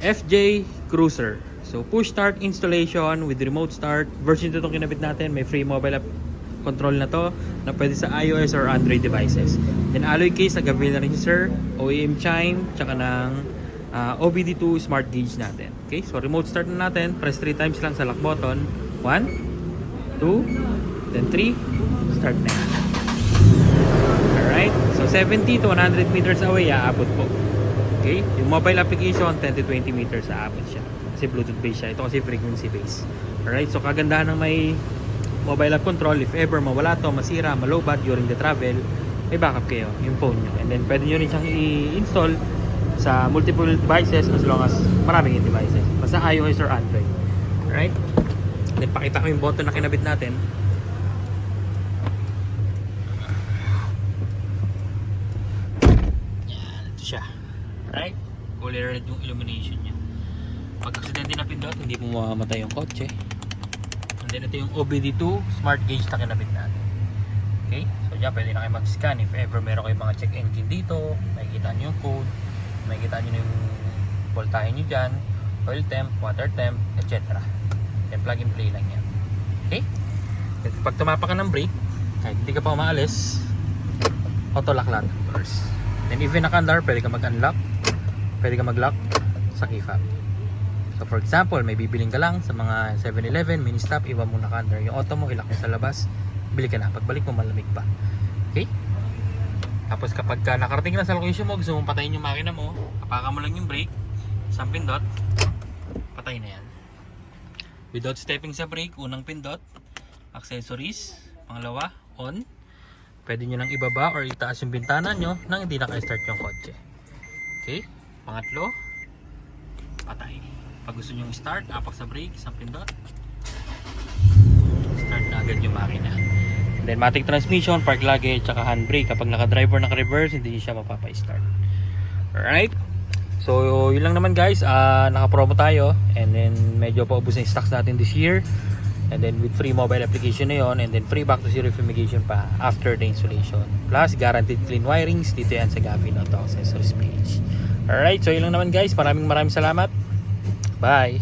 FJ Cruiser. So push start installation with remote start. Version 2 itong kinabit natin. May free mobile app control na to na pwede sa iOS or Android devices. Then alloy case, nag-avail na rin siya, sir. OEM chime, tsaka ng OBD2 smart gauge natin. Okay, so remote start na natin. Press 3 times lang sa lock button. 1, 2, then 3. Start na yan. Alright, so 70 to 100 meters away, aabot po. Okay, yung mobile application 10 to 20 meters aabot siya. Kasi Bluetooth based siya. Ito kasi frequency based. Alright, so kagandahan ng may mobile app control, if ever mawala to, masira, malowbat during the travel, may backup kayo, yung phone nyo. And then pwede nyo rin siyang i-install sa multiple devices as long as maraming devices. Basta iOS or Android. Alright? Then pakita ko yung button na kinabit natin. Yan, ito siya. Alright? Color red yung illumination niya. Pag aksidente na pindot, hindi mo mamamatay yung kotse. And then ito yung OBD2 smart gauge na kinabit natin. Okay? So dyan pwede na kayo mag-scan if ever meron kayong mga check engine dito. Makikita nyo yung code. Makikita nyo yung voltahe nyo dyan. Oil temp, water temp, etc. Then plug and play lang yan. Okay? Then pag tumapa ka ng brake, kahit hindi ka pa umaalis, auto lock lang doors. Then even naka-andar, pwede ka mag-unlock. Pwede ka mag-lock sa key fob. So for example, may bibiling ka lang sa mga 7-Eleven, mini stop, iwan mo naka-under yung auto mo, ilak mo sa labas, bili ka na. Pagbalik mo, malamig pa. Okay? Tapos kapag nakarating na sa location mo, gusto mong patayin yung makina mo, kapakan mo lang yung brake, isang pindot, patay na yan. Without stepping sa brake, unang pindot, accessories, pangalawa, on. Pwede nyo nang ibaba or itaas yung bintana nyo nang hindi naka-start yung kotse. Okay? Pangatlo, patay. Pag gusto nyo start, apak sa brake, isang pindot, start na agad yung makina. And then matic transmission, park luggage, tsaka handbrake. Kapag naka-drive or naka-reverse, hindi siya mapapa-start. Alright? So yun lang naman guys, naka-promo tayo. And then medyo paubos na yung stocks natin this year. And then with free mobile application na yun. And then free back to zero fumigation pa after the installation. Plus guaranteed clean wirings. Dito yan sa Gavin Auto Accessories page. Alright, so yun lang naman guys. Maraming salamat. Bye!